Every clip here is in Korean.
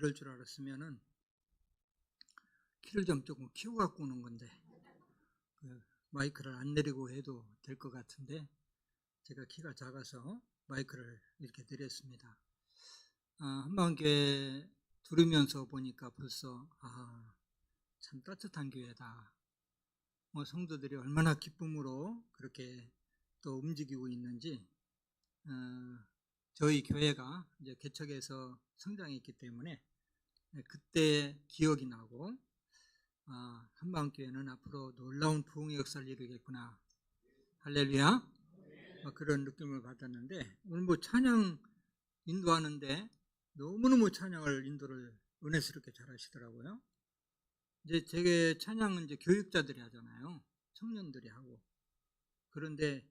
이럴 줄 알았으면은 키를 좀 조금 키워 갖고 오는 건데 마이크를 안 내리고 해도 될 것 같은데 제가 키가 작아서 마이크를 이렇게 드렸습니다. 한방교회 들으면서 보니까 벌써 참 따뜻한 교회다. 성도들이 얼마나 기쁨으로 그렇게 또 움직이고 있는지 저희 교회가 이제 개척해서 성장했기 때문에 그때 기억이 나고 한방교회는 앞으로 놀라운 부흥의 역사를 이루겠구나. 할렐루야. 그런 느낌을 받았는데 오늘 찬양 인도하는데 너무너무 찬양을 인도를 은혜스럽게 잘 하시더라고요. 이제 제게 찬양은 이제 교육자들이 하잖아요. 청년들이 하고. 그런데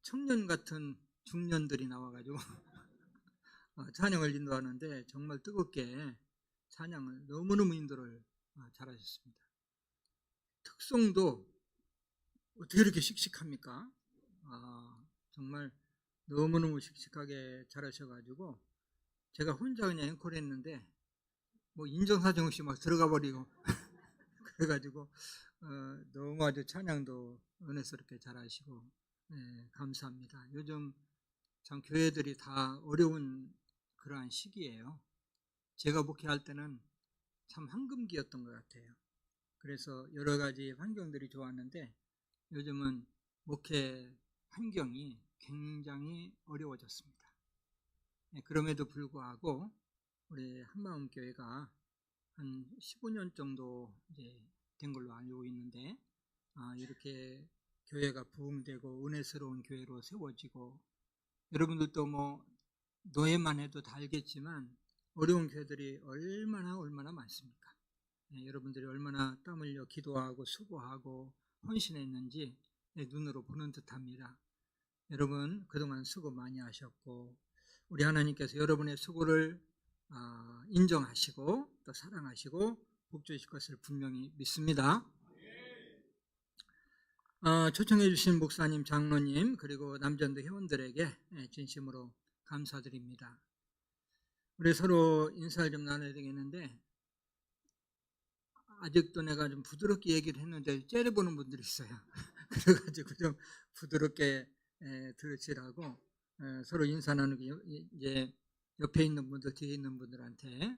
청년 같은 중년들이 나와가지고 찬양을 인도하는데 정말 뜨겁게 찬양을 너무너무 인도를 잘하셨습니다. 특성도 어떻게 이렇게 씩씩합니까? 정말 너무너무 씩씩하게 잘하셔가지고 제가 혼자 그냥 앵콜 했는데 인정사정 없이 막 들어가 버리고 그래가지고 너무 아주 찬양도 은혜스럽게 잘하시고 감사합니다. 요즘 참 교회들이 다 어려운 그러한 시기예요. 제가 목회할 때는 참 황금기였던 것 같아요. 그래서 여러 가지 환경들이 좋았는데 요즘은 목회 환경이 굉장히 어려워졌습니다. 그럼에도 불구하고 우리 한마음교회가 한 15년 정도 이제 된 걸로 알고 있는데 이렇게 교회가 부흥되고 은혜스러운 교회로 세워지고 여러분들도 노예만 해도 다 알겠지만 어려운 교회들이 얼마나 많습니까? 여러분들이 얼마나 땀 흘려 기도하고 수고하고 헌신했는지 눈으로 보는 듯합니다. 여러분 그동안 수고 많이 하셨고 우리 하나님께서 여러분의 수고를 인정하시고 또 사랑하시고 복 주실 것을 분명히 믿습니다. 초청해 주신 목사님, 장로님 그리고 남전도 회원들에게 진심으로 감사드립니다. 우리 서로 인사를 좀 나눠야 되겠는데 아직도 내가 좀 부드럽게 얘기를 했는데 째려보는 분들이 있어요. 그래가지고 좀 부드럽게 들으시라고 서로 인사 나누기 이제 옆에 있는 분들 뒤에 있는 분들한테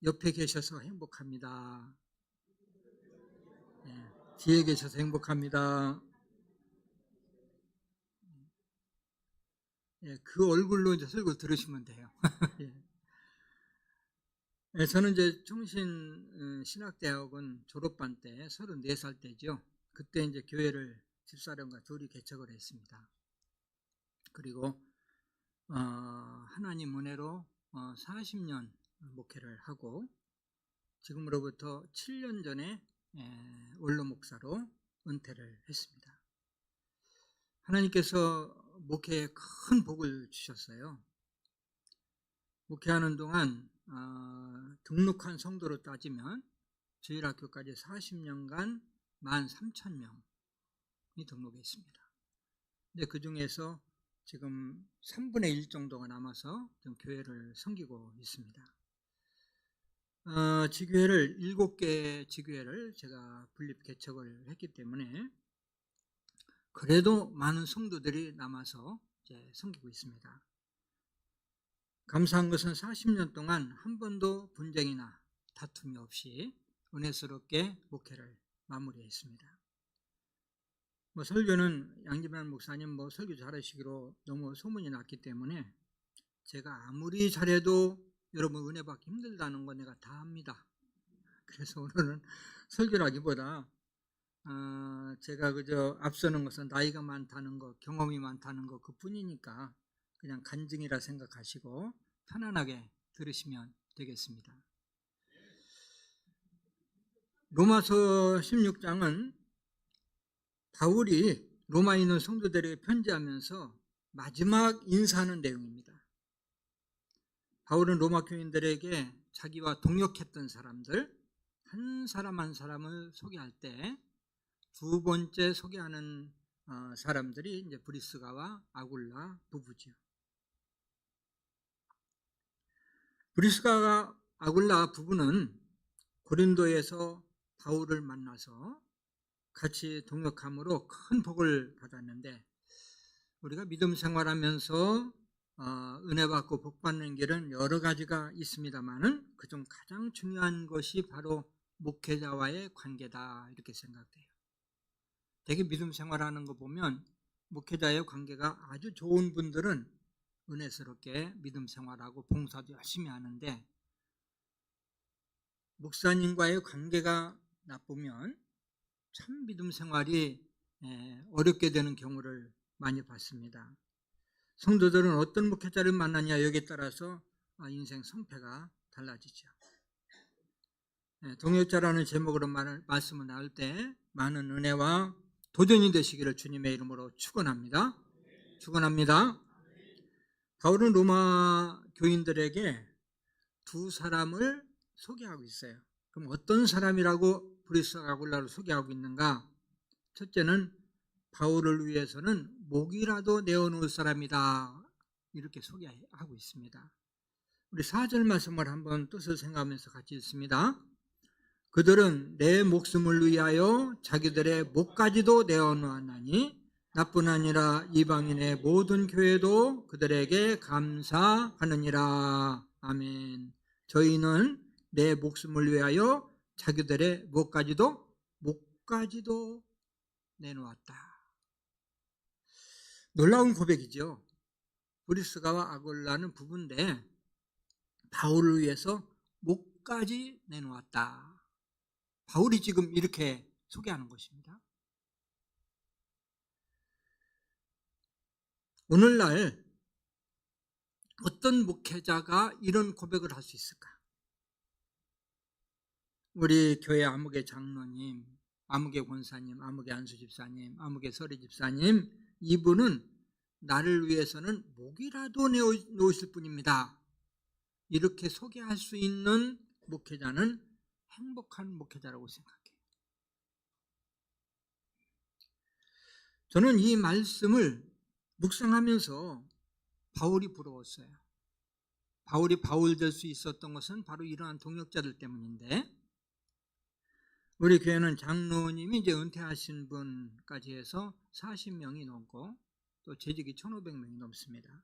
옆에 계셔서 행복합니다. 뒤에 계셔서 행복합니다. 그 얼굴로 이제 설교 들으시면 돼요. 저는 이제 청신신학대학원 졸업반 때 34살 때죠. 그때 이제 교회를 집사람과 둘이 개척을 했습니다. 그리고 하나님 은혜로 40년 목회를 하고 지금으로부터 7년 전에 원로 목사로 은퇴를 했습니다. 하나님께서 목회에 큰 복을 주셨어요. 목회하는 동안 등록한 성도로 따지면 주일학교까지 40년간 13,000명이 등록했습니다. 근데 그 중에서 지금 3분의 1 정도가 남아서 좀 교회를 섬기고 있습니다. 지교회를 7개 지교회를 제가 분립 개척을 했기 때문에 그래도 많은 성도들이 남아서 이제 섬기고 있습니다. 감사한 것은 40년 동안 한 번도 분쟁이나 다툼이 없이 은혜스럽게 목회를 마무리했습니다. 설교는 양지만 목사님 설교 잘하시기로 너무 소문이 났기 때문에 제가 아무리 잘해도 여러분 은혜 받기 힘들다는 거 내가 다 압니다. 그래서 오늘은 설교라기보다 제가 그저 앞서는 것은 나이가 많다는 것, 경험이 많다는 것 그뿐이니까 그냥 간증이라 생각하시고 편안하게 들으시면 되겠습니다. 로마서 16장은 바울이 로마에 있는 성도들에게 편지하면서 마지막 인사하는 내용입니다. 바울은 로마 교인들에게 자기와 동역했던 사람들 한 사람 한 사람을 소개할 때 두 번째 소개하는 사람들이 이제 브리스가와 아굴라 부부지요. 브리스가와 아굴라 부부는 고린도에서 바울을 만나서 같이 동역함으로 큰 복을 받았는데, 우리가 믿음 생활하면서 은혜 받고 복 받는 길은 여러 가지가 있습니다만은 그중 가장 중요한 것이 바로 목회자와의 관계다, 이렇게 생각돼요. 되게 믿음 생활하는 거 보면 목회자의 관계가 아주 좋은 분들은 은혜스럽게 믿음 생활하고 봉사도 열심히 하는데, 목사님과의 관계가 나쁘면 참 믿음 생활이 어렵게 되는 경우를 많이 봤습니다. 성도들은 어떤 목회자를 만나냐, 여기에 따라서 인생 성패가 달라지죠. 동역자라는 제목으로 말씀을 나눌 때 많은 은혜와 도전이 되시기를 주님의 이름으로 축원합니다. 축원합니다. 바울은 로마 교인들에게 두 사람을 소개하고 있어요. 그럼 어떤 사람이라고 브리스와 아굴라를 소개하고 있는가? 첫째는 바울을 위해서는 목이라도 내어놓을 사람이다, 이렇게 소개하고 있습니다. 우리 4절 말씀을 한번 뜻을 생각하면서 같이 읽습니다. 그들은 내 목숨을 위하여 자기들의 목까지도 내어놓았나니 나뿐 아니라 이방인의 모든 교회도 그들에게 감사하느니라. 아멘. 저희는 내 목숨을 위하여 자기들의 목까지도 내놓았다. 놀라운 고백이죠. 브리스가와 아굴라는 부부인데 바울을 위해서 목까지 내놓았다. 바울이 지금 이렇게 소개하는 것입니다. 오늘날 어떤 목회자가 이런 고백을 할 수 있을까? 우리 교회 아무개 장로님, 아무개 권사님, 아무개 안수 집사님, 아무개 서리 집사님, 이분은 나를 위해서는 목이라도 내놓으실 분입니다, 이렇게 소개할 수 있는 목회자는 행복한 목회자라고 생각해요. 저는 이 말씀을 묵상하면서 바울이 부러웠어요. 바울이 바울 될 수 있었던 것은 바로 이러한 동역자들 때문인데, 우리 교회는 장로님이 이제 은퇴하신 분까지 해서 40명이 넘고 또 재직이 1,500명이 넘습니다.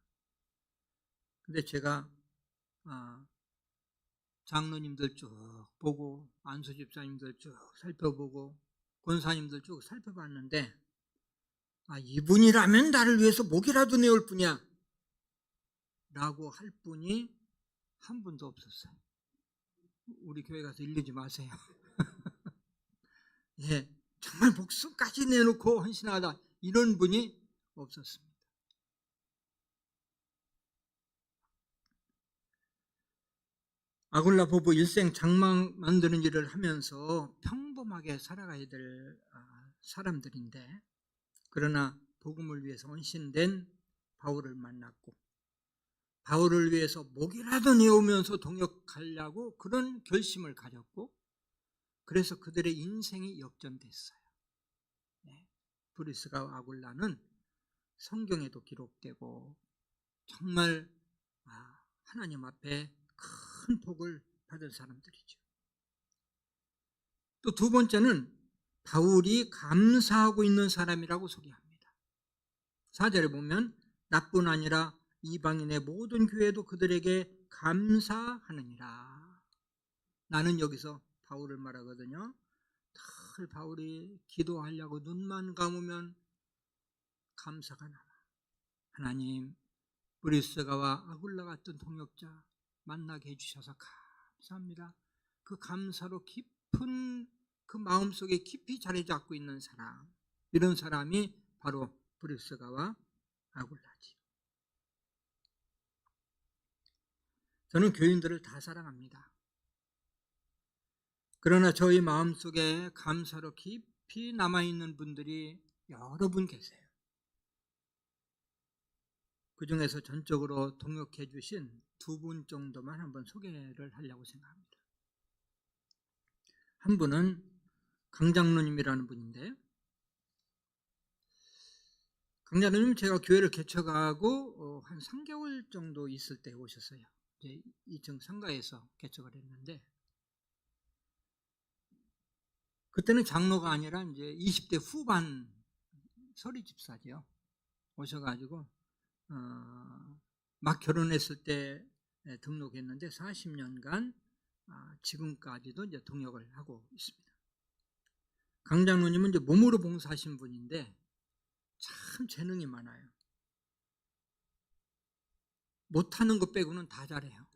근데 제가 장로님들 쭉 보고 안수 집사님들 쭉 살펴보고 권사님들 쭉 살펴봤는데, 이분이라면 나를 위해서 목이라도 내올 뿐이야 라고 할 분이 한 분도 없었어요. 우리 교회 가서 일르지 마세요. 예, 정말 목숨까지 내놓고 헌신하다, 이런 분이 없었습니다. 아굴라 부부 일생 장막 만드는 일을 하면서 평범하게 살아가야 될 사람들인데, 그러나 복음을 위해서 헌신된 바울을 만났고 바울을 위해서 목이라도 내오면서 동역하려고 그런 결심을 가졌고, 그래서 그들의 인생이 역전됐어요. 브리스가 아굴라는 성경에도 기록되고 정말 하나님 앞에 큰 복을 받은 사람들이죠. 또 두 번째는 바울이 감사하고 있는 사람이라고 소개합니다. 4절에 보면 나뿐 아니라 이방인의 모든 교회도 그들에게 감사하느니라. 나는 여기서 바울을 말하거든요. 늘 바울이 기도하려고 눈만 감으면 감사가 나와. 하나님, 브리스가와 아굴라 같은 동역자 만나게 해주셔서 감사합니다. 그 감사로 깊은 그 마음속에 깊이 자리 잡고 있는 사람, 이런 사람이 바로 브리스가와 아굴라지. 저는 교인들을 다 사랑합니다. 그러나 저희 마음속에 감사로 깊이 남아있는 분들이 여러 분 계세요. 그 중에서 전적으로 동역해 주신 두 분 정도만 한번 소개를 하려고 생각합니다. 한 분은 강장로님이라는 분인데, 강장로님 제가 교회를 개척하고 한 3개월 정도 있을 때 오셨어요. 이제 2층 상가에서 개척을 했는데, 그때는 장로가 아니라 이제 20대 후반 서리 집사죠. 오셔가지고 막 결혼했을 때 등록했는데 40년간 지금까지도 이제 등록을 하고 있습니다. 강 장로님은 이제 몸으로 봉사하신 분인데 참 재능이 많아요. 못하는 것 빼고는 다 잘해요.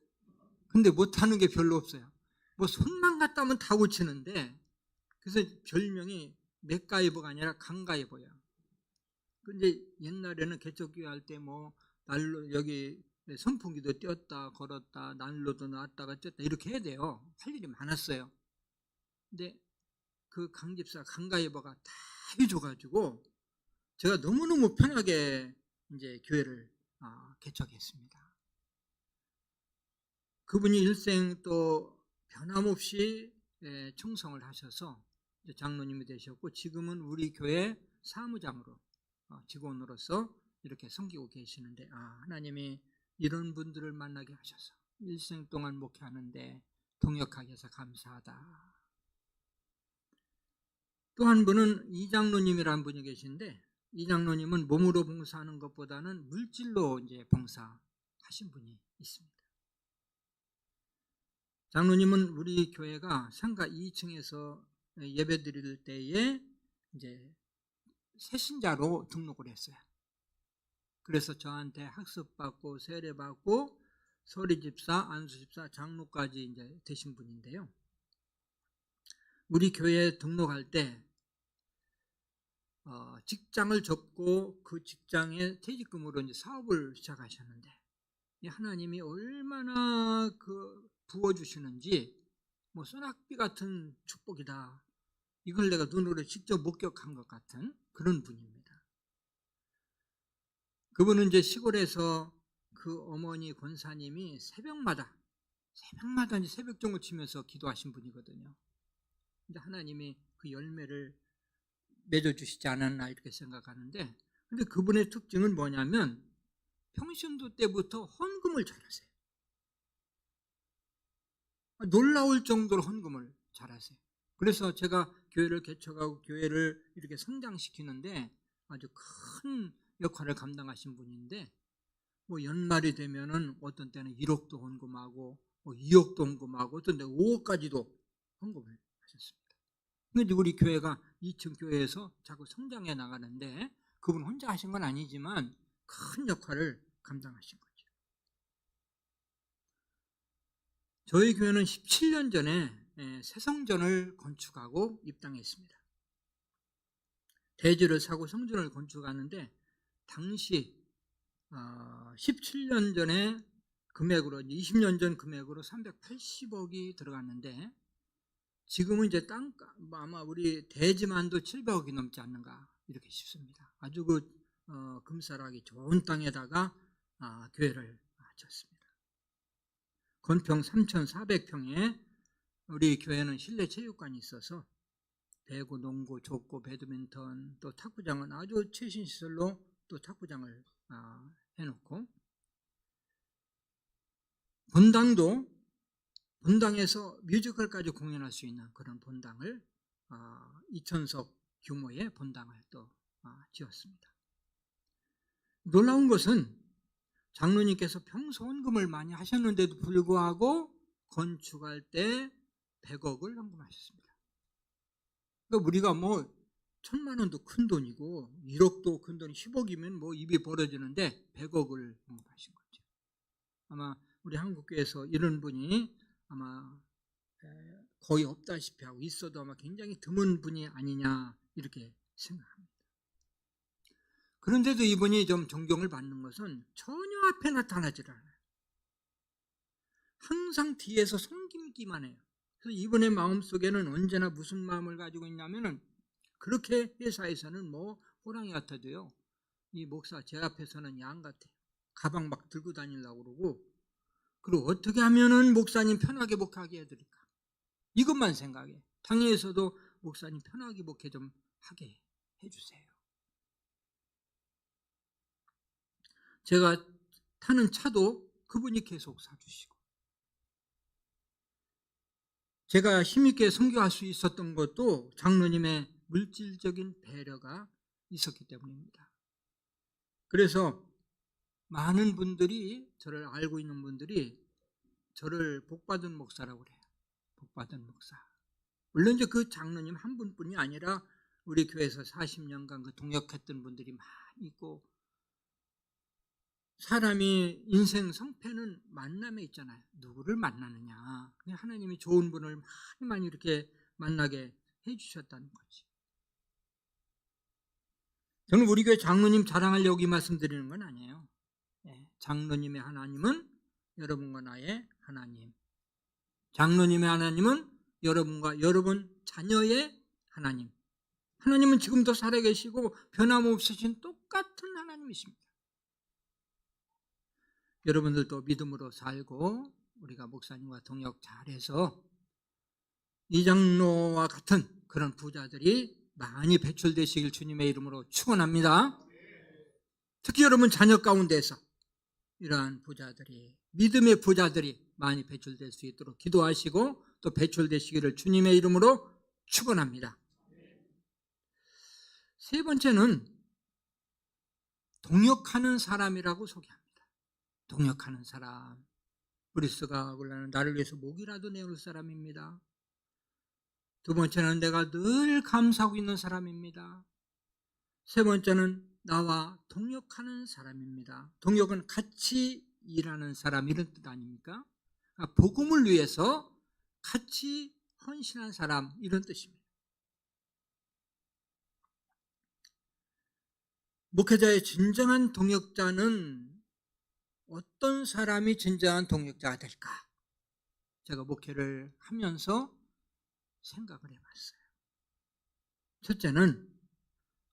근데 못하는 게 별로 없어요. 뭐 손만 갖다 하면 다 고치는데, 그래서 별명이 맥가이버가 아니라 강가이버야. 근데 옛날에는 개척교회 할 때 뭐 난로 여기 선풍기도 띄었다 걸었다 난로도 놨다가 띄었다 이렇게 해야 돼요. 할 일이 많았어요. 근데 그 강집사 강가이버가 다 해줘가지고 제가 너무너무 편하게 이제 교회를 개척했습니다. 그분이 일생 또 변함없이 충성을 하셔서 장로님이 되셨고, 지금은 우리 교회 사무장으로 직원으로서 이렇게 섬기고 계시는데, 하나님이 이런 분들을 만나게 하셔서 일생 동안 목회하는데 동역하게 해서 감사하다. 또 한 분은 이장로님이라는 분이 계신데, 이장로님은 몸으로 봉사하는 것보다는 물질로 이제 봉사하신 분이 있습니다. 장로님은 우리 교회가 상가 2층에서 예배 드릴 때에 이제 새신자로 등록을 했어요. 그래서 저한테 학습받고 세례받고 서리집사, 안수집사, 장로까지 이제 되신 분인데요. 우리 교회에 등록할 때 직장을 접고 그 직장에 퇴직금으로 이제 사업을 시작하셨는데, 하나님이 얼마나 부어주시는지, 뭐 소낙비 같은 축복이다. 이걸 내가 눈으로 직접 목격한 것 같은 그런 분입니다. 그분은 이제 시골에서 그 어머니 권사님이 새벽마다 이제 새벽종을 치면서 기도하신 분이거든요. 근데 하나님이 그 열매를 맺어주시지 않았나 이렇게 생각하는데, 근데 그분의 특징은 뭐냐면 평신도 때부터 헌금을 잘하세요. 놀라울 정도로 헌금을 잘하세요. 그래서 제가 교회를 개척하고 교회를 이렇게 성장시키는데 아주 큰 역할을 감당하신 분인데, 뭐 연말이 되면은 어떤 때는 1억도 헌금하고 뭐 2억도 헌금하고 어떤 때 5억까지도 헌금을 하셨습니다. 근데 우리 교회가 2층 교회에서 자꾸 성장해 나가는데 그분 혼자 하신 건 아니지만 큰 역할을 감당하신 거죠. 저희 교회는 17년 전에 새 성전을 건축하고 입당했습니다. 대지를 사고 성전을 건축하는데 당시 17년 전에 금액으로 20년 전 금액으로 380억이 들어갔는데, 지금은 이제 땅가 아마 우리 대지만도 700억이 넘지 않는가 이렇게 싶습니다. 아주 금살하기 좋은 땅에다가 교회를 지었습니다. 건평 3,400평에 우리 교회는 실내 체육관이 있어서 배구, 농구, 족구, 배드민턴, 또 탁구장은 아주 최신 시설로 또 탁구장을 해놓고, 본당에서 뮤지컬까지 공연할 수 있는 그런 본당을 2,000석 규모의 본당을 또 지었습니다. 놀라운 것은 장로님께서 평소 헌금을 많이 하셨는데도 불구하고 건축할 때 100억을 헌금하셨습니다. 그러니까 우리가 뭐 1,000만 원도 큰 돈이고 1억도 큰 돈이 10억이면 뭐 입이 벌어지는데 100억을 헌금하신 거죠. 아마 우리 한국교회에서 이런 분이 아마 거의 없다시피 하고 있어도 아마 굉장히 드문 분이 아니냐 이렇게 생각합니다. 그런데도 이분이 좀 존경을 받는 것은 전혀 앞에 나타나질 않아요. 항상 뒤에서 섬기기만 해요. 그래서 이분의 마음속에는 언제나 무슨 마음을 가지고 있냐면은, 그렇게 회사에서는 뭐 호랑이 같아도요, 이 목사 제 앞에서는 양 같아요. 가방 막 들고 다니려고 그러고, 그리고 어떻게 하면은 목사님 편하게 목회하게 해드릴까, 이것만 생각해. 당회에서도 목사님 편하게 목회 좀 하게 해주세요. 제가 타는 차도 그분이 계속 사주시고, 제가 힘있게 선교할 수 있었던 것도 장로님의 물질적인 배려가 있었기 때문입니다. 그래서 많은 분들이, 저를 알고 있는 분들이 저를 복받은 목사라고 그래요. 복받은 목사. 물론 이제 그 장로님 한 분뿐이 아니라 우리 교회에서 40년간 그 동역했던 분들이 많이 있고, 사람이 인생 성패는 만남에 있잖아요. 누구를 만나느냐. 그냥 하나님이 좋은 분을 많이 많이 이렇게 만나게 해주셨다는 거지. 저는 우리 교회 장로님 자랑하려고 이 말씀드리는 건 아니에요. 장로님의 하나님은 여러분과 나의 하나님. 장로님의 하나님은 여러분과 여러분 자녀의 하나님. 하나님은 지금도 살아계시고 변함없으신 똑같은 하나님이십니다. 여러분들도 믿음으로 살고 우리가 목사님과 동역 잘해서 이 장로와 같은 그런 부자들이 많이 배출되시길 주님의 이름으로 축원합니다. 특히 여러분 자녀 가운데서 이러한 부자들이, 믿음의 부자들이 많이 배출될 수 있도록 기도하시고 또 배출되시기를 주님의 이름으로 축원합니다. 세 번째는 동역하는 사람이라고 소개합니다. 동역하는 사람. 브리스가 하려는 나를 위해서 목이라도 내올 사람입니다. 두 번째는 내가 늘 감사하고 있는 사람입니다. 세 번째는 나와 동역하는 사람입니다. 동역은 같이 일하는 사람, 이런 뜻 아닙니까? 복음을 위해서 같이 헌신한 사람, 이런 뜻입니다. 목회자의 진정한 동역자는 어떤 사람이 진정한 동역자가 될까? 제가 목회를 하면서 생각을 해봤어요. 첫째는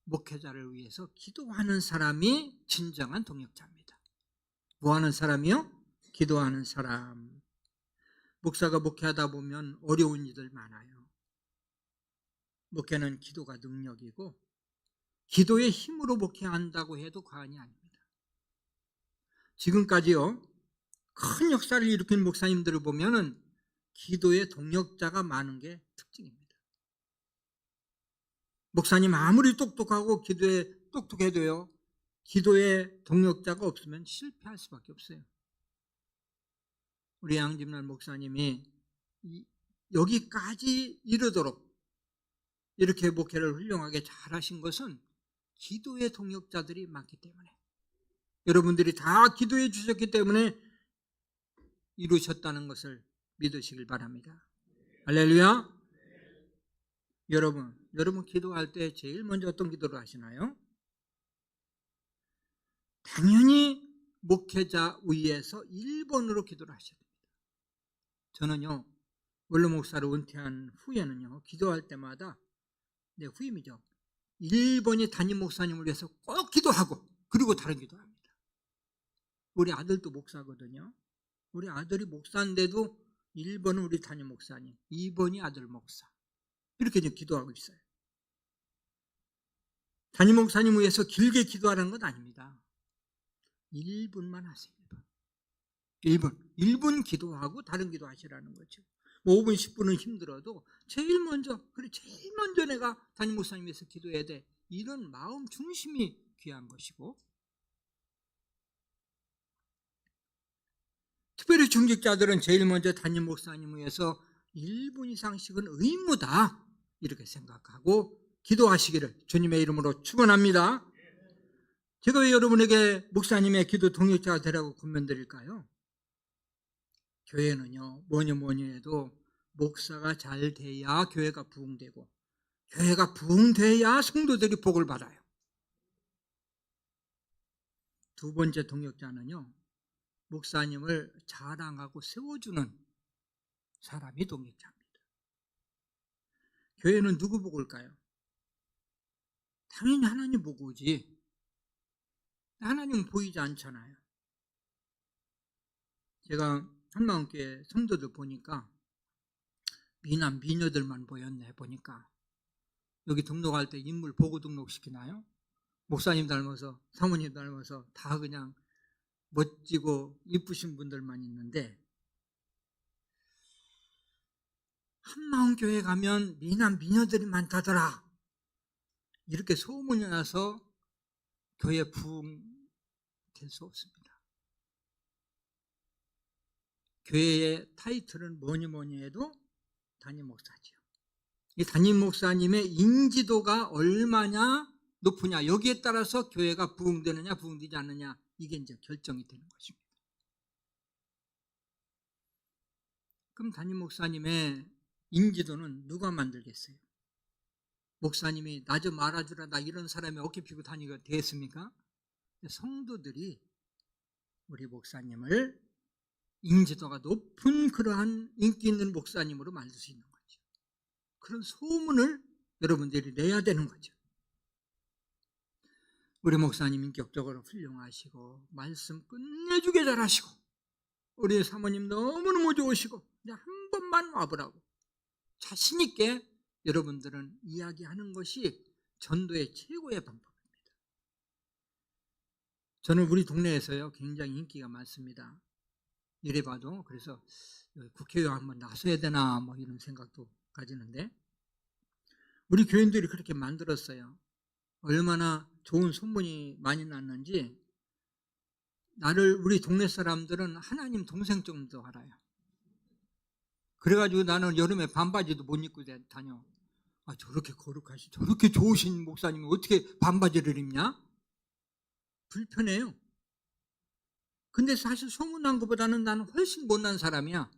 목회자를 위해서 기도하는 사람이 진정한 동역자입니다. 뭐 하는 사람이요? 기도하는 사람. 목사가 목회하다 보면 어려운 일들 많아요. 목회는 기도가 능력이고 기도의 힘으로 목회한다고 해도 과언이 아닙니다. 지금까지요, 큰 역사를 일으킨 목사님들을 보면은 기도의 동역자가 많은 게 특징입니다. 목사님 아무리 똑똑하고 기도에 똑똑해도요, 기도의 동역자가 없으면 실패할 수밖에 없어요. 우리 양진날 목사님이 여기까지 이르도록 이렇게 목회를 훌륭하게 잘하신 것은 기도의 동역자들이 많기 때문에, 여러분들이 다 기도해 주셨기 때문에 이루셨다는 것을 믿으시길 바랍니다. 할렐루야. 여러분 기도할 때 제일 먼저 어떤 기도를 하시나요? 당연히 목회자 위에서 1번으로 기도를 하셔야 됩니다. 저는요, 원로 목사로 은퇴한 후에는요, 기도할 때마다 내 후임이죠, 1번이 담임 목사님을 위해서 꼭 기도하고, 그리고 다른 기도합니다. 우리 아들도 목사거든요. 우리 아들이 목사인데도 1번은 우리 담임 목사님, 2번이 아들 목사, 이렇게 이제 기도하고 있어요. 담임 목사님 위해서 길게 기도하라는 건 아닙니다. 1분만 하세요. 1분 기도하고 다른 기도 하시라는 거죠. 뭐 5분 10분은 힘들어도 제일 먼저 내가 담임 목사님 위해서 기도해야 돼, 이런 마음 중심이 귀한 것이고, 특별히 중직자들은 제일 먼저 담임 목사님 위해서 1분 이상씩은 의무다, 이렇게 생각하고 기도하시기를 주님의 이름으로 축원합니다. 제가 왜 여러분에게 목사님의 기도 동역자가 되라고 권면드릴까요? 교회는요, 뭐니 해도 목사가 잘 돼야 교회가 부흥되고, 교회가 부흥돼야 성도들이 복을 받아요. 두 번째 동역자는요, 목사님을 자랑하고 세워주는 사람이 동역자입니다. 교회는 누구 보고 올까요? 당연히 하나님 보고 오지. 하나님은 보이지 않잖아요. 제가 한마음교회 성도들 보니까 미남 미녀들만 보였네. 보니까 여기 등록할 때 인물 보고 등록시키나요? 목사님 닮아서, 사모님 닮아서 다 그냥 멋지고 이쁘신 분들만 있는데, 한마음교회 가면 미남 미녀들이 많다더라. 이렇게 소문이 나서 교회 부흥될 수 없습니다. 교회의 타이틀은 뭐니 해도 담임 목사지요. 이 담임 목사님의 인지도가 얼마나 높으냐, 여기에 따라서 교회가 부흥되느냐 부흥되지 않느냐, 이게 이제 결정이 되는 것입니다. 그럼 담임 목사님의 인지도는 누가 만들겠어요? 목사님이 나 좀 알아주라, 나 이런 사람이 어깨 피고 다니게 되겠습니까? 성도들이 우리 목사님을 인지도가 높은 그러한 인기 있는 목사님으로 만들 수 있는 거죠. 그런 소문을 여러분들이 내야 되는 거죠. 우리 목사님 인격적으로 훌륭하시고 말씀 끝내주게 잘하시고 우리 사모님 너무너무 좋으시고 그냥 한 번만 와보라고 자신 있게 여러분들은 이야기하는 것이 전도의 최고의 방법입니다. 저는 우리 동네에서요 굉장히 인기가 많습니다. 이래 봐도 그래서 국회의원 한번 나서야 되나 뭐 이런 생각도 가지는데, 우리 교인들이 그렇게 만들었어요. 얼마나 좋은 소문이 많이 났는지 나를 우리 동네 사람들은 하나님 동생 정도 알아요. 그래가지고 나는 여름에 반바지도 못 입고 다녀. 아, 저렇게 거룩하시, 저렇게 좋으신 목사님이 어떻게 반바지를 입냐? 불편해요. 근데 사실 소문난 것보다는 나는 훨씬 못난 사람이야.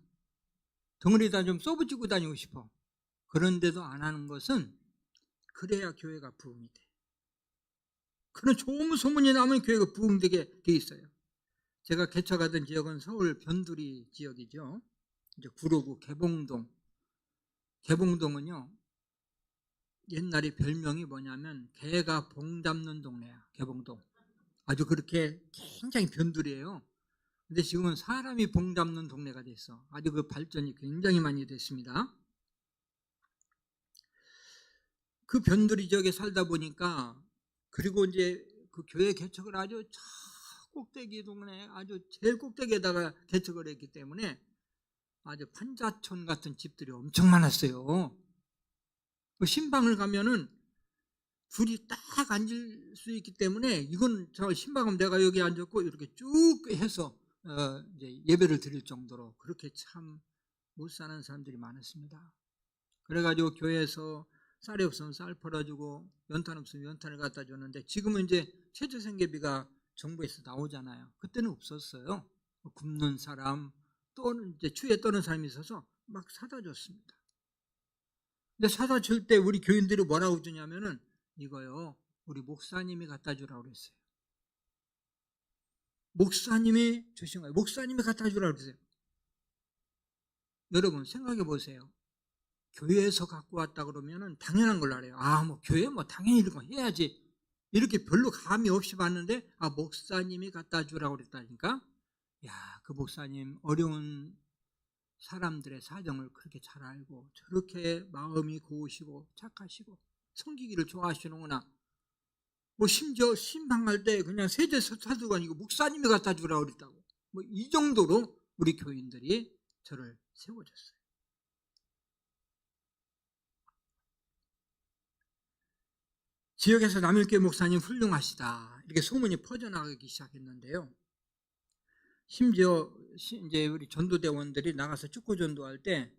덩어리에다 좀 써붙이고 다니고 싶어. 그런데도 안 하는 것은 그래야 교회가 부흥이 돼. 그런 좋은 소문이 나면 교회가 부흥되게 돼 있어요. 제가 개척하던 지역은 서울 변두리 지역이죠. 이제 구로구 개봉동. 개봉동은요, 옛날에 별명이 뭐냐면 개가 봉 잡는 동네야. 개봉동. 아주 그렇게 굉장히 변두리예요. 근데 지금은 사람이 봉 잡는 동네가 됐어. 아주 그 발전이 굉장히 많이 됐습니다. 그 변두리 지역에 살다 보니까, 그리고 이제 그 교회 개척을 아주 저 꼭대기 동네 아주 제일 꼭대기에다가 개척을 했기 때문에 아주 판자촌 같은 집들이 엄청 많았어요. 그 신방을 가면은 둘이 딱 앉을 수 있기 때문에 이건 저 신방은 내가 여기 앉았고 이렇게 쭉 해서 이제 예배를 드릴 정도로 그렇게 참 못 사는 사람들이 많았습니다. 그래가지고 교회에서 쌀이 없으면 쌀 팔아주고 연탄 없으면 연탄을 갖다 줬는데, 지금은 이제 최저생계비가 정부에서 나오잖아요. 그때는 없었어요. 굶는 사람 또는 이제 추위에 떠는 사람이 있어서 막 사다 줬습니다. 근데 사다 줄 때 우리 교인들이 뭐라고 주냐면은 이거요, 우리 목사님이 갖다 주라고 그랬어요. 목사님이 주신 거예요. 목사님이 갖다 주라고 그랬어요. 여러분 생각해 보세요. 교회에서 갖고 왔다 그러면은 당연한 걸로 알아요. 아, 뭐 교회 뭐 당연히 이런 거 해야지. 이렇게 별로 감이 없이 봤는데, 아, 목사님이 갖다 주라고 그랬다니까. 야, 그 목사님 어려운 사람들의 사정을 그렇게 잘 알고 저렇게 마음이 고우시고 착하시고 섬기기를 좋아하시는구나. 뭐 심지어 신방할 때 그냥 세제 사두가 아니고 목사님이 갖다 주라고 그랬다고. 뭐 이 정도로 우리 교인들이 저를 세워줬어요. 지역에서 남일교회 목사님 훌륭하시다 이렇게 소문이 퍼져나가기 시작했는데요. 심지어 이제 우리 전도대원들이 나가서 축구 전도할 때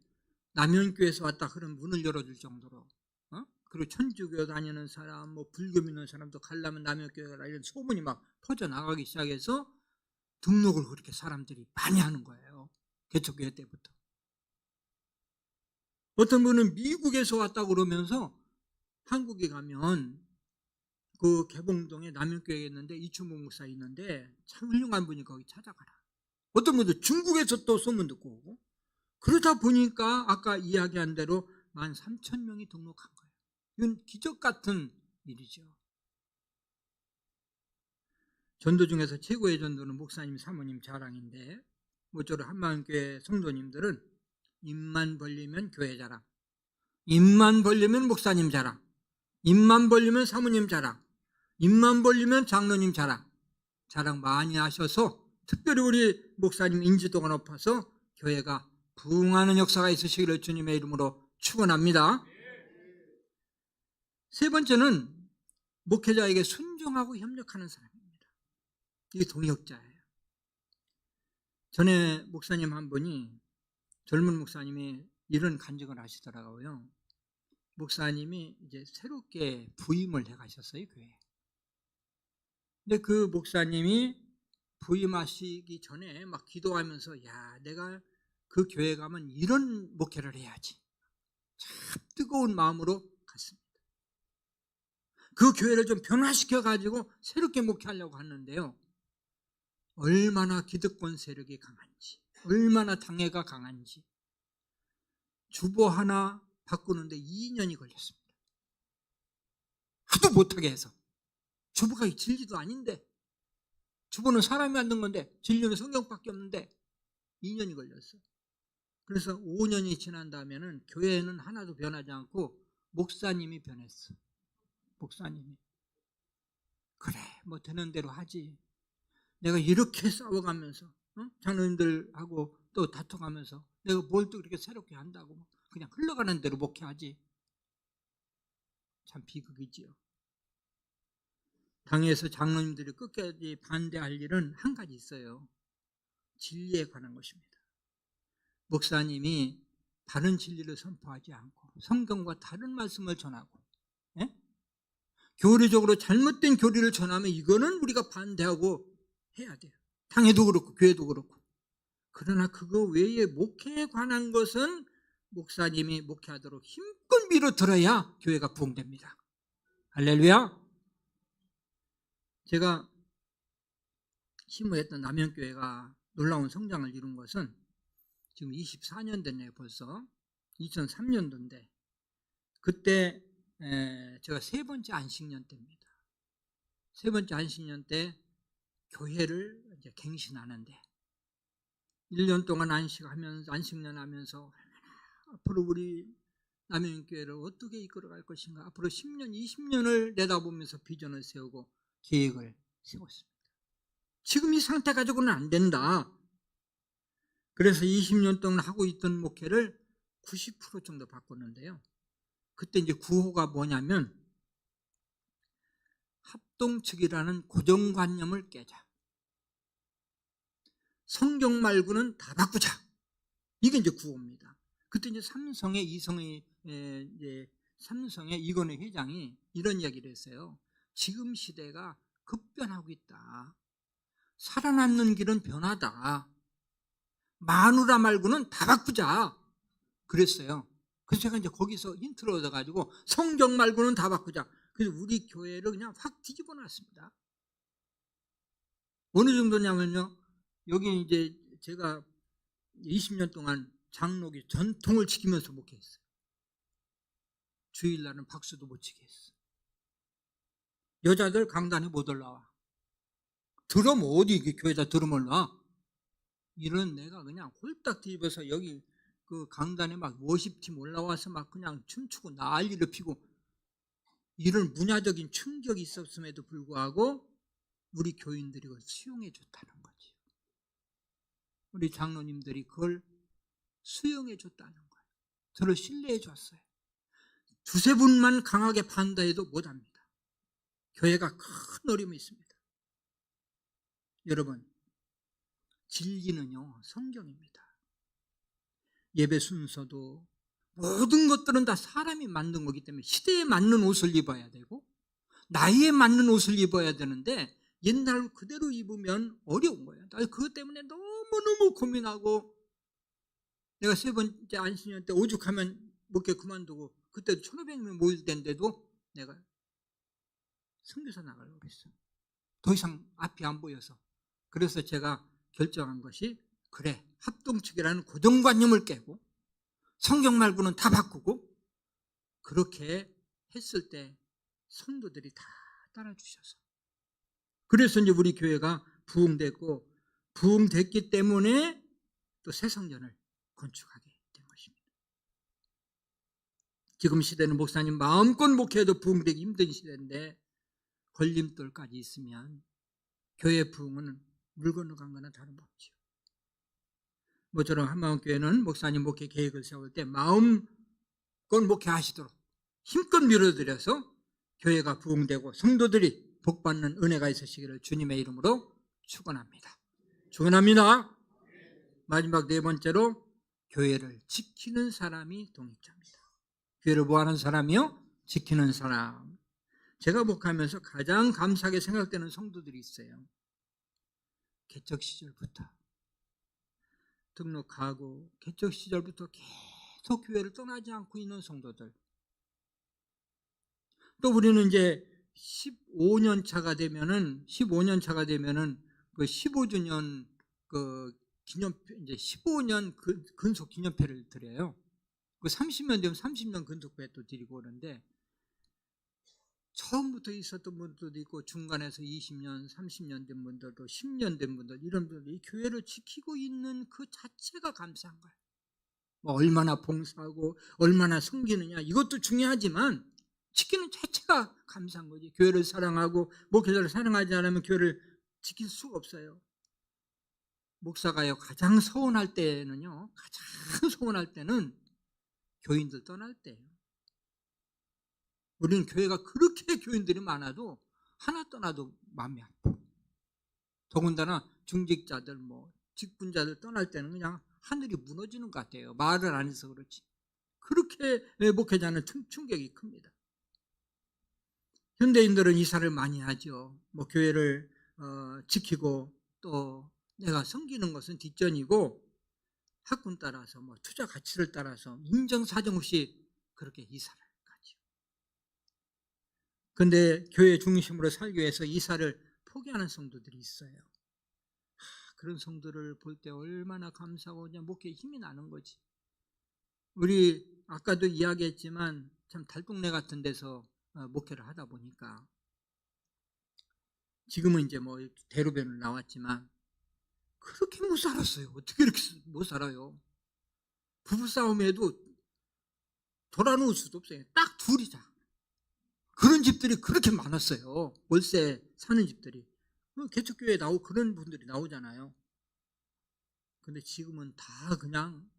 남현교회에서 왔다 그런 문을 열어줄 정도로, 그리고 천주교 다니는 사람, 뭐 불교 믿는 사람도 가려면 남현교회 가라 이런 소문이 막 퍼져나가기 시작해서 등록을 그렇게 사람들이 많이 하는 거예요. 개척교회 때부터. 어떤 분은 미국에서 왔다 그러면서 한국에 가면 그 개봉동에 남현교회에 있는데 이춘복 목사 있는데 참 훌륭한 분이 거기 찾아가라. 어떤 분도 중국에서 또 소문 듣고 오고, 그러다 보니까 아까 이야기한 대로 13,000명이 등록한 거예요. 이건 기적 같은 일이죠. 전도 중에서 최고의 전도는 목사님, 사모님 자랑인데, 모쪼록 한마음교회 성도님들은 입만 벌리면 교회 자랑, 입만 벌리면 목사님 자랑, 입만 벌리면 사모님 자랑, 입만 벌리면 장로님 자랑 많이 하셔서 특별히 우리 목사님 인지도가 높아서 교회가 부흥하는 역사가 있으시기를 주님의 이름으로 축원합니다. 세 번째는 목회자에게 순종하고 협력하는 사람입니다. 이게 동역자예요. 전에 목사님 한 분이, 젊은 목사님이 이런 간증을 하시더라고요. 목사님이 이제 새롭게 부임을 해 가셨어요, 교회에. 근데 그 목사님이 부임하시기 전에 막 기도하면서, 야, 내가 그 교회 가면 이런 목회를 해야지. 참 뜨거운 마음으로 갔습니다. 그 교회를 좀 변화시켜 가지고 새롭게 목회하려고 하는데요. 얼마나 기득권 세력이 강한지, 얼마나 당회가 강한지, 주보 하나 바꾸는데 2년이 걸렸습니다. 하도 못하게 해서. 주보가 진리도 아닌데, 주보는 사람이 만든 건데, 진리는 성경밖에 없는데 2년이 걸렸어. 그래서 5년이 지난 다음에는 교회는 하나도 변하지 않고 목사님이 변했어. 목사님이. 그래, 뭐 되는 대로 하지. 내가 이렇게 싸워가면서, 장로님들하고 또 다퉈가면서 내가 뭘 또 그렇게 새롭게 한다고, 그냥 흘러가는 대로 목회하지. 참 비극이지요. 당에서 장로님들이 끝까지 반대할 일은 한 가지 있어요. 진리에 관한 것입니다. 목사님이 바른 진리를 선포하지 않고 성경과 다른 말씀을 전하고, 교리적으로 잘못된 교리를 전하면 이거는 우리가 반대하고 해야 돼요. 당회도 그렇고 교회도 그렇고. 그러나 그거 외에 목회에 관한 것은 목사님이 목회하도록 힘껏 밀어들어야 교회가 부흥됩니다. 할렐루야. 제가 심무했던 남현교회가 놀라운 성장을 이룬 것은 지금 24년 됐네요. 벌써 2003년도인데 그때 제가 세 번째 안식년 때입니다. 세 번째 안식년 때 교회를 이제 갱신하는데 1년 동안 안식년 하면서 앞으로 우리 남현교회를 어떻게 이끌어갈 것인가, 앞으로 10년, 20년을 내다보면서 비전을 세우고 계획을 세웠습니다. 지금 이 상태 가지고는 안 된다. 그래서 20년 동안 하고 있던 목회를 90% 정도 바꿨는데요. 그때 이제 구호가 뭐냐면 합동측이라는 고정관념을 깨자. 성경 말고는 다 바꾸자. 이게 이제 구호입니다. 그때 이제 삼성의 이건희 회장이 이런 이야기를 했어요. 지금 시대가 급변하고 있다. 살아남는 길은 변화다. 마누라 말고는 다 바꾸자. 그랬어요. 그래서 제가 이제 거기서 힌트를 얻어가지고 성경 말고는 다 바꾸자. 그래서 우리 교회를 그냥 확 뒤집어 놨습니다. 어느 정도냐면요. 여기 이제 제가 20년 동안 장로교 전통을 지키면서 목회했어요. 주일날은 박수도 못 치게 했어. 여자들 강단에 못 올라와. 드럼 어디 교회에다 드럼을 놔? 이런 내가 그냥 홀딱 뒤집어서 여기 그 강단에 막 워십팀 올라와서 막 그냥 춤추고 난리를 피고 이런 문화적인 충격이 있었음에도 불구하고 우리 교인들이 그걸 수용해 줬다는 거지. 우리 장로님들이 그걸 수용해 줬다는 거예요. 저를 신뢰해 줬어요. 두세 분만 강하게 반대해도 못합니다. 교회가 큰 어려움이 있습니다. 여러분, 진리는요 성경입니다. 예배 순서도 모든 것들은 다 사람이 만든 거기 때문에 시대에 맞는 옷을 입어야 되고 나이에 맞는 옷을 입어야 되는데 옛날 그대로 입으면 어려운 거예요. 나 그것 때문에 너무너무 고민하고 내가 세 번째 안식년 때 오죽하면 목회 그만두고 그때도 1,500명 모일 때인데도 내가 선교사 나가려고 그랬어. 더 이상 앞이 안 보여서. 그래서 제가 결정한 것이 그래, 합동측이라는 고정관념을 깨고 성경 말고는 다 바꾸고 그렇게 했을 때 성도들이 다 따라주셔서 그래서 이제 우리 교회가 부흥됐고 부흥됐기 때문에 또 새 성전을 건축하게 된 것입니다. 지금 시대는 목사님 마음껏 목회해도 부흥되기 힘든 시대인데 걸림돌까지 있으면 교회 부흥은 물 건너간 거나 다름없지요. 모처럼 한마음교회는 목사님 목회 계획을 세울 때 마음껏 목회하시도록 힘껏 밀어드려서 교회가 부흥되고 성도들이 복받는 은혜가 있으시기를 주님의 이름으로 축원합니다. 축원합니다. 마지막 네 번째로 교회를 지키는 사람이 동역자입니다. 교회를 뭐하는 사람이요? 지키는 사람. 제가 목회하면서 가장 감사하게 생각되는 성도들이 있어요. 개척 시절부터 등록하고 개척 시절부터 계속 교회를 떠나지 않고 있는 성도들. 또 우리는 이제 15년 차가 되면은 그 15주년 그 기념회, 이제 15년 근속 기념회를 드려요. 그 30년 되면 30년 근속회 또 드리고 그러는데, 처음부터 있었던 분들도 있고 중간에서 20년, 30년 된 분들도 10년 된 분들, 이런 분들이 교회를 지키고 있는 그 자체가 감사한 거예요. 뭐 얼마나 봉사하고 얼마나 섬기느냐 이것도 중요하지만 지키는 자체가 감사한 거지. 교회를 사랑하고 목회자를 사랑하지 않으면 교회를 지킬 수가 없어요. 목사가요, 가장 서운할 때는 교인들 떠날 때예요. 우리는 교회가 그렇게 교인들이 많아도 하나 떠나도 마음이 아파. 더군다나 중직자들, 직분자들 떠날 때는 그냥 하늘이 무너지는 것 같아요. 말을 안 해서 그렇지. 그렇게 목회자는 충격이 큽니다. 현대인들은 이사를 많이 하죠. 교회를 지키고 또 내가 섬기는 것은 뒷전이고, 학군 따라서 투자 가치를 따라서 인정사정 없이 그렇게 이사를 가죠. 그런데 교회 중심으로 살기 위해서 이사를 포기하는 성도들이 있어요. 그런 성도를 볼 때 얼마나 감사하고 그냥 목회에 힘이 나는 거지. 우리 아까도 이야기했지만 참 달동네 같은 데서 목회를 하다 보니까, 지금은 이제 대로변을 나왔지만 그렇게 못 살았어요. 어떻게 이렇게 못 살아요? 부부싸움에도 돌아놓을 수도 없어요. 딱 둘이자. 그런 집들이 그렇게 많았어요. 월세 사는 집들이. 개척교회에 나오고 그런 분들이 나오잖아요. 근데 지금은 다 그냥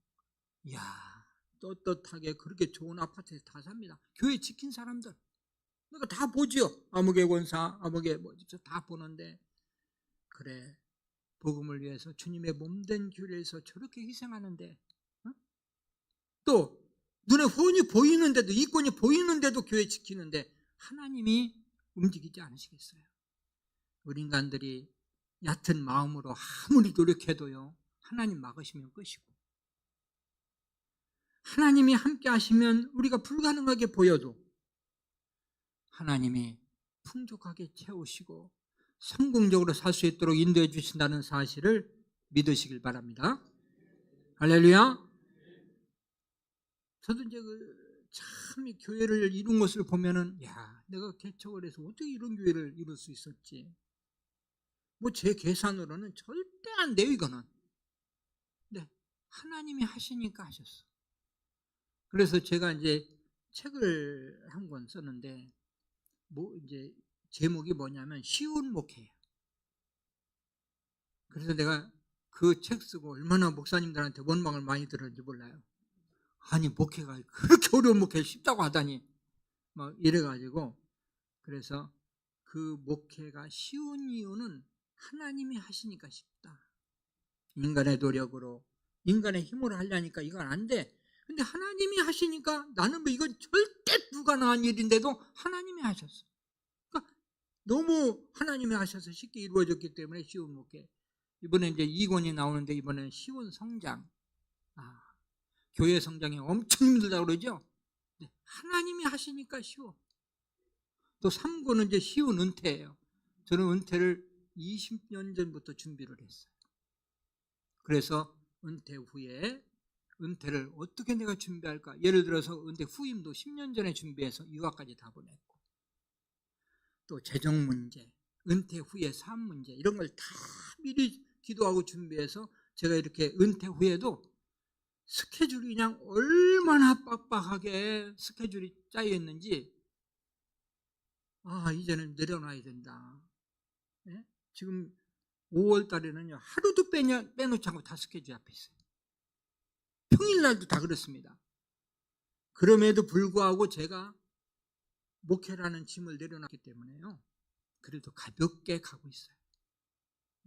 떳떳하게 그렇게 좋은 아파트에 다 삽니다. 교회 지킨 사람들. 내가 다 보지요. 아무개 권사, 아무개 다 보는데, 그래, 복음을 위해서 주님의 몸된 교회에서 저렇게 희생하는데, 또 눈에 훤히 보이는데도, 이권이 보이는데도 교회 지키는데 하나님이 움직이지 않으시겠어요? 우리 인간들이 얕은 마음으로 아무리 노력해도요, 하나님 막으시면 끝이고, 하나님이 함께 하시면 우리가 불가능하게 보여도 하나님이 풍족하게 채우시고 성공적으로 살 수 있도록 인도해 주신다는 사실을 믿으시길 바랍니다. 할렐루야. 저도 이제 참 교회를 이룬 것을 보면은, 내가 개척을 해서 어떻게 이런 교회를 이룰 수 있었지? 제 계산으로는 절대 안 돼요, 이거는. 네, 하나님이 하시니까 하셨어. 그래서 제가 이제 책을 한 권 썼는데, 이제 제목이 뭐냐면 쉬운 목회예요. 그래서 내가 그 책 쓰고 얼마나 목사님들한테 원망을 많이 들었는지 몰라요. 아니, 목회가 그렇게 어려운 목회 쉽다고 하다니 이래가지고, 그래서 그 목회가 쉬운 이유는 하나님이 하시니까 쉽다. 인간의 노력으로, 인간의 힘으로 하려니까 이건 안 돼. 근데 하나님이 하시니까, 나는 이건 절대 불가능한 일인데도 하나님이 하셨어. 그러니까 너무 하나님이 하셔서 쉽게 이루어졌기 때문에 쉬운 목회. 이번에 이제 2권이 나오는데, 이번에는 쉬운 성장. 교회 성장이 엄청 힘들다고 그러죠? 네, 하나님이 하시니까 쉬워. 또 3권은 이제 쉬운 은퇴예요. 저는 은퇴를 20년 전부터 준비를 했어요. 그래서 은퇴 후에 은퇴를 어떻게 내가 준비할까? 예를 들어서 은퇴 후임도 10년 전에 준비해서 유학까지 다 보냈고, 또 재정 문제, 은퇴 후에 삶 문제, 이런 걸 다 미리 기도하고 준비해서 제가 이렇게 은퇴 후에도 스케줄이 그냥 얼마나 빡빡하게 스케줄이 짜여 있는지, 이제는 내려놔야 된다. 네? 지금 5월 달에는요, 하루도 빼놓지 않고 다 스케줄 앞에 있어요. 평일날도 다 그렇습니다. 그럼에도 불구하고 제가 목회라는 짐을 내려놨기 때문에요. 그래도 가볍게 가고 있어요.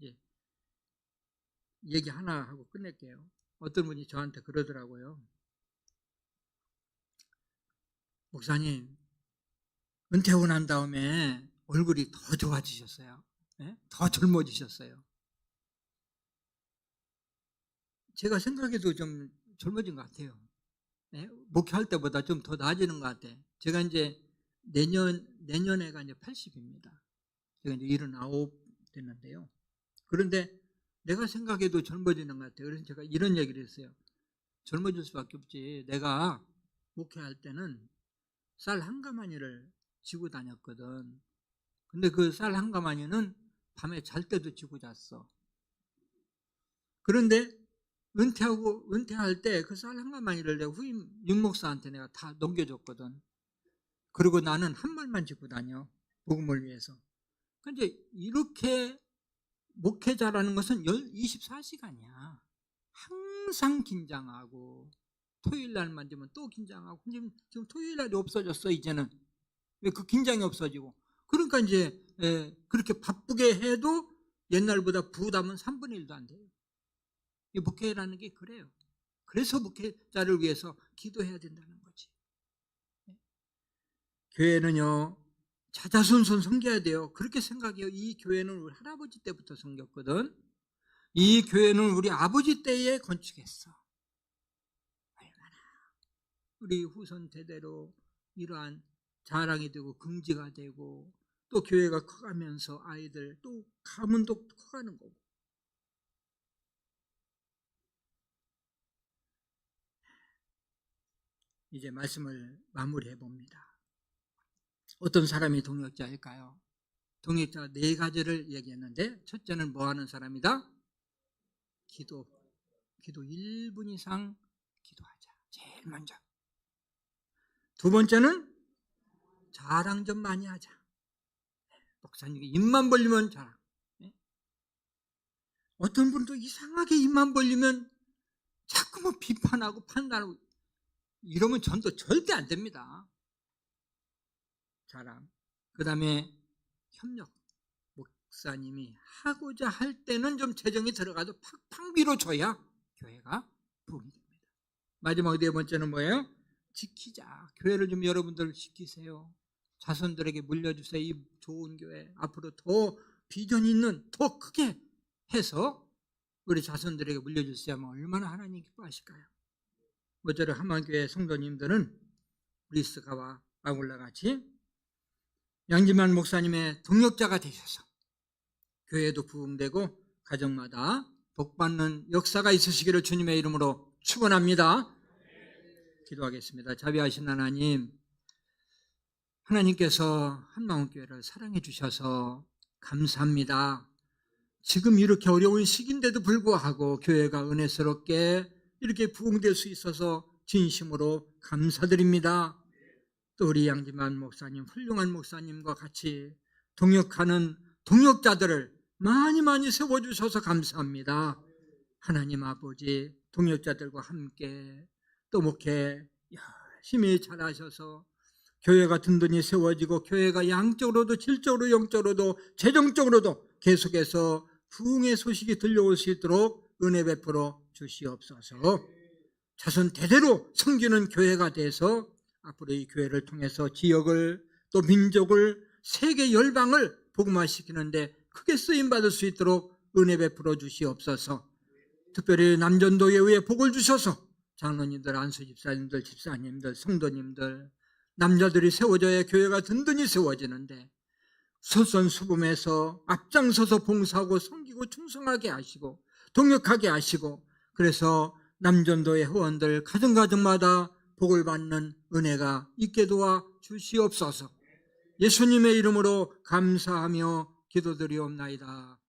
예. 얘기 하나 하고 끝낼게요. 어떤 분이 저한테 그러더라고요. 목사님, 은퇴하고 난 다음에 얼굴이 더 좋아지셨어요. 예? 더 젊어지셨어요. 제가 생각해도 좀 젊어진 것 같아요. 예? 목회할 때보다 좀 더 나아지는 것 같아요. 제가 이제 내년에가 이제 80입니다. 제가 이제 79 됐는데요. 그런데 내가 생각해도 젊어지는 것 같아요. 그래서 제가 이런 얘기를 했어요. 젊어질 수밖에 없지. 내가 목회할 때는 쌀 한 가마니를 지고 다녔거든. 근데 그 쌀 한 가마니는 밤에 잘 때도 지고 잤어. 그런데 은퇴할 때 그 쌀 한 가마니를 내가 후임 윤목사한테 내가 다 넘겨줬거든. 그리고 나는 한 말만 짚고 다녀. 복음을 위해서. 근데 이렇게 목회자라는 것은 24시간이야. 항상 긴장하고 토요일 날만 되면 또 긴장하고. 지금 토요일 날이 없어졌어. 이제는 왜 그 긴장이 없어지고. 그러니까 이제 그렇게 바쁘게 해도 옛날보다 부담은 3분의 1도 안 돼요. 이 목회라는 게 그래요. 그래서 목회자를 위해서 기도해야 된다는 거지. 교회는요, 자자손손 섬겨야 돼요. 그렇게 생각해요. 이 교회는 우리 할아버지 때부터 섬겼거든. 이 교회는 우리 아버지 때에 건축했어. 얼마나 우리 후손 대대로 이러한 자랑이 되고 긍지가 되고, 또 교회가 커가면서 아이들 또 가문도 커가는 거고. 이제 말씀을 마무리해 봅니다. 어떤 사람이 동역자일까요? 동역자 4가지를 얘기했는데, 첫째는 뭐 하는 사람이다? 기도 1분 이상 기도하자. 제일 먼저. 두 번째는 자랑 좀 많이 하자. 목사님이 입만 벌리면 자랑. 어떤 분도 이상하게 입만 벌리면 자꾸만 비판하고 판단하고, 이러면 전도 절대 안 됩니다. 자랑. 그 다음에 협력. 목사님이 하고자 할 때는 좀 재정이 들어가도 팍팍 밀어줘야 교회가 부흥이 됩니다. 마지막 4번째는 뭐예요? 지키자. 교회를 좀 여러분들 지키세요. 자손들에게 물려주세요. 이 좋은 교회 앞으로 더 비전 있는, 더 크게 해서 우리 자손들에게 물려주시면 얼마나 하나님 기뻐하실까요? 모쪼록 한만교회 성도님들은 브리스가와 아굴라 같이 양지만 목사님의 동역자가 되셔서 교회도 부흥되고 가정마다 복받는 역사가 있으시기를 주님의 이름으로 축원합니다. 기도하겠습니다. 자비하신 하나님, 하나님께서 한마음교회를 사랑해 주셔서 감사합니다. 지금 이렇게 어려운 시기인데도 불구하고 교회가 은혜스럽게 이렇게 부흥될 수 있어서 진심으로 감사드립니다. 또 우리 양지만 목사님, 훌륭한 목사님과 같이 동역하는 동역자들을 많이 세워주셔서 감사합니다. 하나님 아버지, 동역자들과 함께 또 목회 열심히 잘하셔서 교회가 든든히 세워지고 교회가 양적으로도 질적으로 영적으로도 재정적으로도 계속해서 부흥의 소식이 들려올 수 있도록 은혜 베풀어 주시옵소서. 자손 대대로 섬기는 교회가 돼서 앞으로 이 교회를 통해서 지역을 또 민족을 세계 열방을 복음화시키는데 크게 쓰임받을 수 있도록 은혜 베풀어 주시옵소서. 특별히 남전도회에 복을 주셔서 장로님들, 안수집사님들, 집사님들, 성도님들, 남자들이 세워져야 교회가 든든히 세워지는데 솔선수범해서 앞장서서 봉사하고 섬기고 충성하게 하시고 동역하게 하시고, 그래서 남전도의 회원들 가정가정마다 복을 받는 은혜가 있게 도와 주시옵소서. 예수님의 이름으로 감사하며 기도드리옵나이다.